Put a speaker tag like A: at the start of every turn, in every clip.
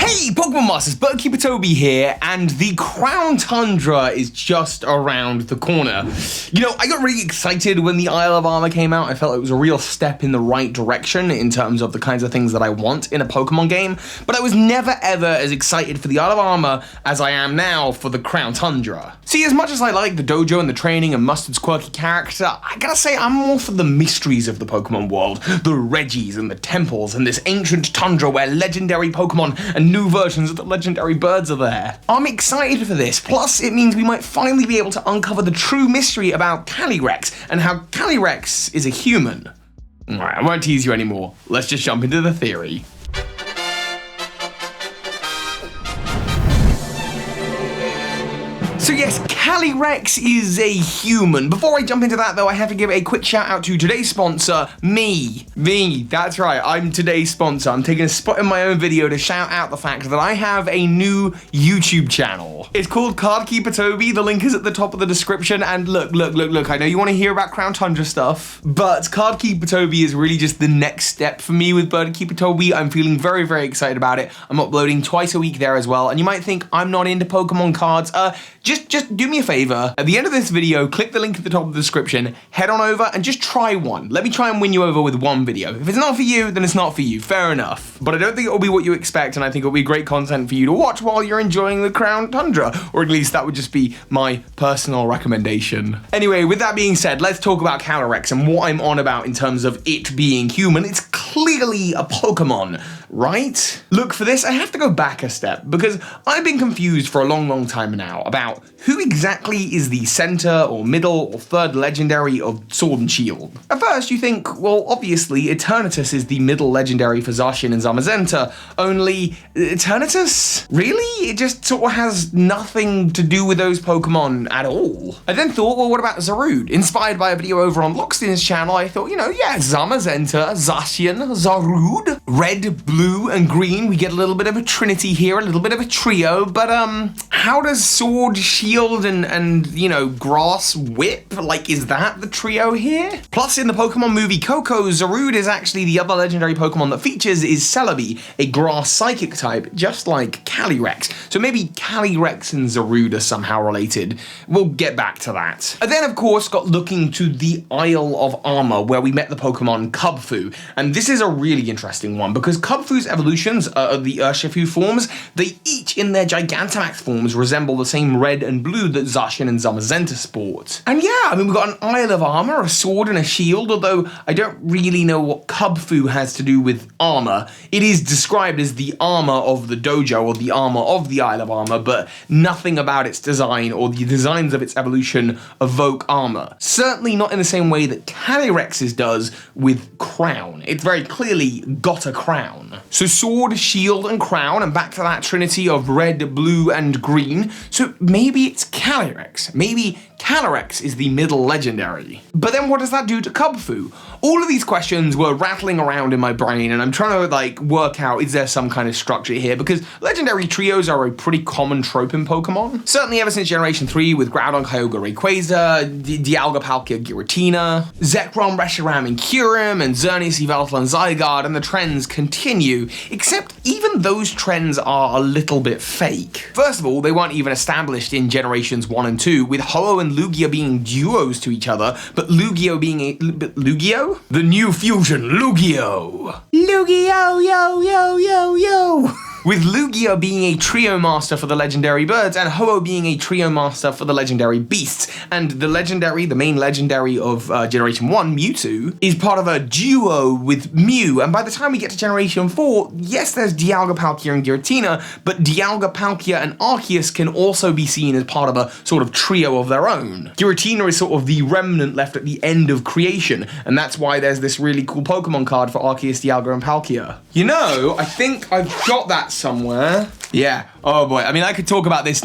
A: Hey Pokemon Masters, Birdkeeper Toby here, and the Crown Tundra is just around the corner. You know, I got really excited when the Isle of Armor came out. I felt it was a real step in the right direction in terms of the kinds of things that I want in a Pokemon game, but I was never ever as excited for the Isle of Armor as I am now for the Crown Tundra. See, as much as I like the dojo and the training and Mustard's quirky character, I gotta say I'm more for the mysteries of the Pokemon world, the Reggies and the temples and this ancient tundra where legendary Pokemon and new versions of the legendary birds are there. I'm excited for this, plus it means we might finally be able to uncover the true mystery about Calyrex and how Calyrex is a human. Alright, I won't tease you anymore, let's just jump into the theory. So yes, Calyrex is a human. Before I jump into that though, I have to give a quick shout out to today's sponsor, me, that's right, I'm today's sponsor. I'm taking a spot in my own video to shout out the fact that I have a new YouTube channel. It's called Cardkeeper Toby, the link is at the top of the description, and look, I know you want to hear about Crown Tundra stuff, but Cardkeeper Toby is really just the next step for me with Birdkeeper Toby. I'm feeling very, very excited about it. I'm uploading twice a week there as well, and you might think I'm not into Pokemon cards. Just do me a favor. At the end of this video, click the link at the top of the description, head on over and just try one. Let me try and win you over with one video. If it's not for you, then it's not for you. Fair enough. But I don't think it'll be what you expect, and I think it'll be great content for you to watch while you're enjoying the Crown Tundra, or at least that would just be my personal recommendation. Anyway, with that being said, let's talk about Calyrex and what I'm on about in terms of it being human. It's clearly a Pokemon, right? Look, for this, I have to go back a step because I've been confused for a long time now about who exactly is the center or middle or third legendary of Sword and Shield. At first you think, well, obviously Eternatus is the middle legendary for Zacian and Zamazenta, only Eternatus? Really? It just sort of has nothing to do with those Pokemon at all. I then thought, well, what about Zarude? Inspired by a video over on Lockstin's channel, I thought, you know, yeah, Zamazenta, Zacian, Zarude, red, blue, and green. We get a little bit of a trinity here, a little bit of a trio, but how does Sword, Shield, and you know, Grass Whip? Like, is that the trio here? Plus, in the Pokemon movie Coco, Zarude is actually the other legendary Pokemon that features is Celebi, a grass psychic type, just like Calyrex. So maybe Calyrex and Zarude are somehow related. We'll get back to that. I then, of course, got looking to the Isle of Armor, where we met the Pokemon Kubfu. And this is a really interesting one, because Kubfu's evolutions, the Urshifu forms, they each in their Gigantamax forms resemble the same red and blue that Zacian and Zamazenta sport. And yeah, I mean, we've got an Isle of Armor, a sword, and a shield, although I don't really know what Kubfu has to do with armor. It is described as the armor of the dojo, or the armor of the Isle of Armor, but nothing about its design or the designs of its evolution evoke armor. Certainly not in the same way that Calyrex's does with Crown. It's very clearly got a crown. So sword, shield, and crown, and back to that trinity of red, blue, and green. So maybe it's Calyrex. Maybe Calyrex is the middle legendary. But then what does that do to Kubfu? All of these questions were rattling around in my brain, and I'm trying to like work out, is there some kind of structure here? Because legendary trios are a pretty common trope in Pokemon. Certainly ever since Generation 3 with Groudon, Kyogre, Rayquaza, Dialga, Palkia, Giratina, Zekrom, Reshiram, and Kyurem, and Xerneas, Yveltal, and Zygarde, and the trends continue, except even those trends are a little bit fake. First of all, they weren't even established in Generations 1 and 2, with Ho-Oh and Lugia being duos to each other, but Lugia being a... Lugia? The new fusion, Lugia! Lugia, yo! With Lugia being a trio master for the legendary birds, and Ho-Oh being a trio master for the legendary beasts. And the main legendary of Generation 1, Mewtwo, is part of a duo with Mew. And by the time we get to Generation 4, yes, there's Dialga, Palkia, and Giratina, but Dialga, Palkia, and Arceus can also be seen as part of a sort of trio of their own. Giratina is sort of the remnant left at the end of creation, and that's why there's this really cool Pokemon card for Arceus, Dialga, and Palkia. You know, I think I've got that somewhere. Yeah, oh boy, I mean, I could talk about this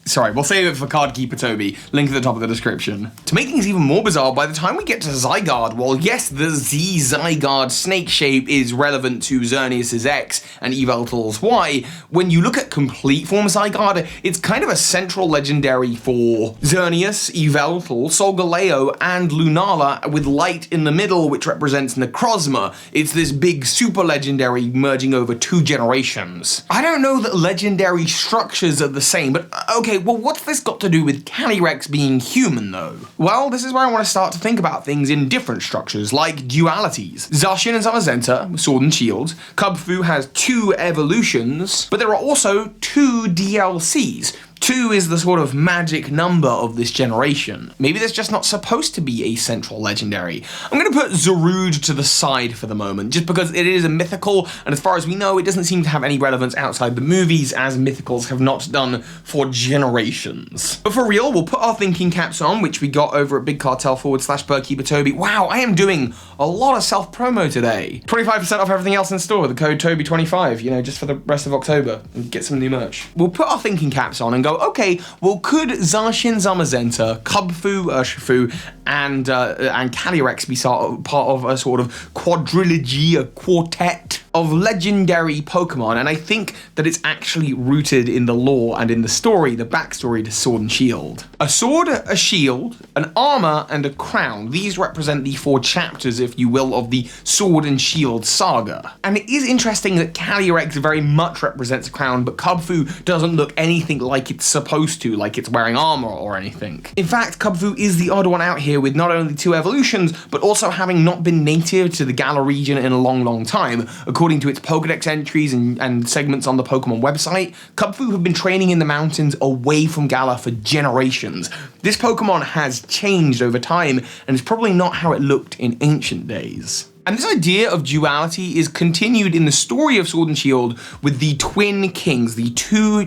A: Sorry, we'll save it for Card Keeper Toby. Link at the top of the description. To make things even more bizarre, by the time we get to Zygarde, while yes, the Z-Zygarde snake shape is relevant to Xerneas' X and Yveltal's Y, when you look at complete form Zygarde, it's kind of a central legendary for Xerneas, Yveltal, Solgaleo, and Lunala, with light in the middle, which represents Necrozma. It's this big super legendary merging over 2 generations. I don't know that legendary structures are the same, but okay, well, what's this got to do with Calyrex being human, though? Well, this is where I want to start to think about things in different structures, like dualities. Zacian and Zamazenta, Sword and Shield. Kubfu has 2 evolutions, but there are also 2 DLCs. 2 is the sort of magic number of this generation. Maybe there's just not supposed to be a central legendary. I'm going to put Zarude to the side for the moment, just because it is a mythical, and as far as we know, it doesn't seem to have any relevance outside the movies, as mythicals have not done for generations. But for real, we'll put our thinking caps on, which we got over at Big Cartel /BirdKeeper Toby. Wow, I am doing a lot of self-promo today. 25% off everything else in store with the code Toby25, you know, just for the rest of October, and get some new merch. We'll put our thinking caps on and go, okay, well, could Zacian, Zamazenta, Kubfu, Urshifu, and Calyrex be part of a sort of quadrilogy, a quartet of legendary Pokemon? And I think that it's actually rooted in the lore and in the story, the backstory to Sword and Shield. A sword, a shield, an armor, and a crown. These represent the 4 chapters, if you will, of the Sword and Shield saga. And it is interesting that Calyrex very much represents a crown, but Kubfu doesn't look anything like it's supposed to, like it's wearing armor or anything. In fact, Kubfu is the odd one out here with not only 2 evolutions, but also having not been native to the Galar region in a long time. According to its Pokedex entries and segments on the Pokemon website, Kubfu have been training in the mountains away from Galar for generations. This Pokemon has changed over time, and it's probably not how it looked in ancient days. And this idea of duality is continued in the story of Sword and Shield with the twin kings, the 2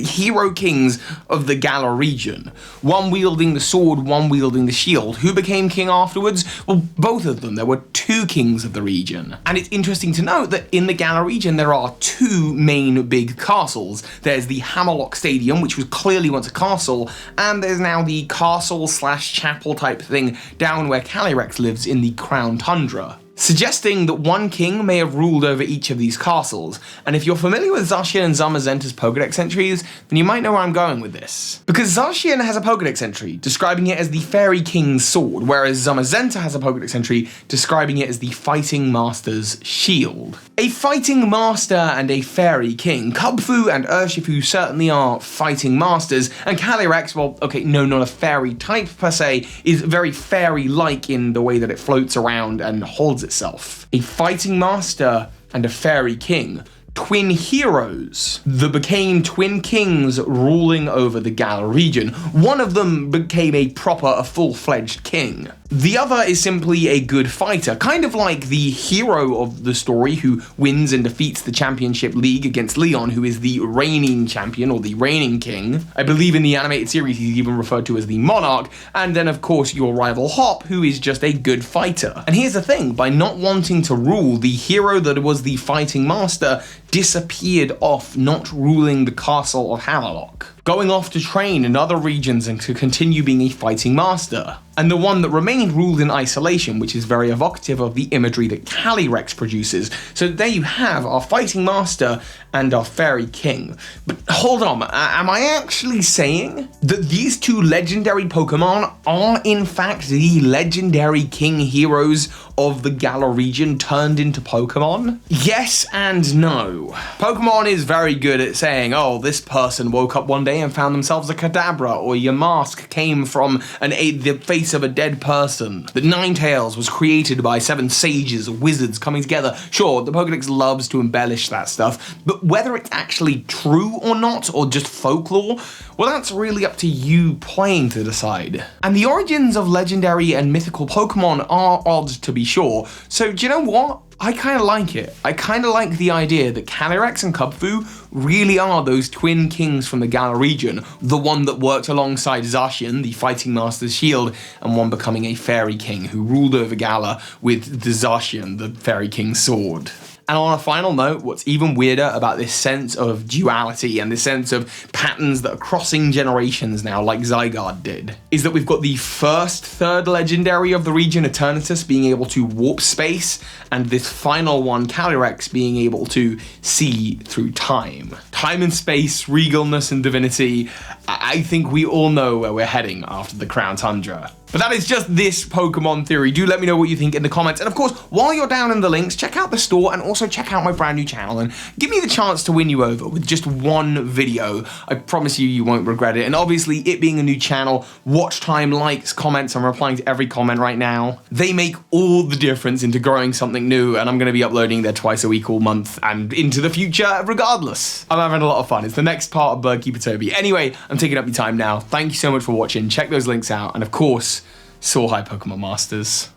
A: hero kings of the Galar region. One wielding the sword, one wielding the shield. Who became king afterwards? Well, both of them. There were 2 kings of the region. And it's interesting to note that in the Galar region, there are 2 main big castles. There's the Hammerlock Stadium, which was clearly once a castle, and there's now the castle/chapel type thing down where Calyrex lives in the Crown Tundra, suggesting that one king may have ruled over each of these castles. And if you're familiar with Zacian and Zamazenta's Pokedex entries, then you might know where I'm going with this. Because Zacian has a Pokedex entry describing it as the Fairy King's sword, whereas Zamazenta has a Pokedex entry describing it as the Fighting Master's shield. A Fighting Master and a Fairy King. Kubfu and Urshifu certainly are Fighting Masters, and Calyrex, well, okay, no, not a fairy type per se, is very fairy-like in the way that it floats around and holds itself. A Fighting Master and a Fairy King. Twin heroes that became twin kings ruling over the Galar region. One of them became a full-fledged king. The other is simply a good fighter, kind of like the hero of the story who wins and defeats the championship league against Leon, who is the reigning champion or the reigning king. I believe in the animated series he's even referred to as the monarch, and then of course your rival Hop, who is just a good fighter. And here's the thing, by not wanting to rule, the hero that was the fighting master disappeared off, not ruling the castle of Hammerlock, going off to train in other regions and to continue being a fighting master. And the one that remained ruled in isolation, which is very evocative of the imagery that Calyrex produces. So there you have our fighting master and our fairy king. But hold on, am I actually saying that these 2 legendary Pokemon are in fact the legendary king heroes of the Galar region turned into Pokemon? Yes and no. Pokemon is very good at saying, oh, this person woke up one day and found themselves a Kadabra, or your mask came from the face of a dead person. That Ninetales was created by 7 sages or wizards coming together. Sure, the Pokedex loves to embellish that stuff, but whether it's actually true or not, or just folklore, well, that's really up to you playing to decide. And the origins of legendary and mythical Pokemon are odd, to be sure, so do you know what? I kind of like it. I kind of like the idea that Calyrex and Kubfu really are those twin kings from the Galar region, the one that worked alongside Zacian, the fighting master's shield, and one becoming a fairy king who ruled over Galar with the Zacian, the fairy king's sword. And on a final note, what's even weirder about this sense of duality and this sense of patterns that are crossing generations now, like Zygarde did, is that we've got the first third legendary of the region, Eternatus, being able to warp space, and this final one, Calyrex, being able to see through time. Time and space, regalness and divinity. I think we all know where we're heading after the Crown Tundra. But that is just this Pokemon theory. Do let me know what you think in the comments. And of course, while you're down in the links, check out the store and also check out my brand new channel and give me the chance to win you over with just one video. I promise you, you won't regret it. And obviously, it being a new channel, watch time, likes, comments, I'm replying to every comment right now. They make all the difference into growing something new, and I'm gonna be uploading there twice a week all month and into the future regardless. I'm having a lot of fun. It's the next part of Birdkeeper Toby. Anyway, I'm taking up your time now. Thank you so much for watching. Check those links out. And of course, soar high Pokemon Masters.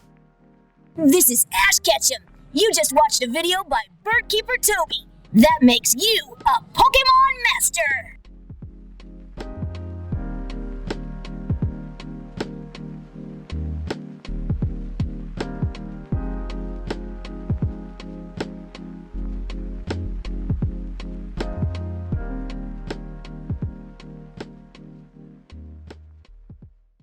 B: This is Ash Ketchum. You just watched a video by Birdkeeper Toby. That makes you a Pokemon Master.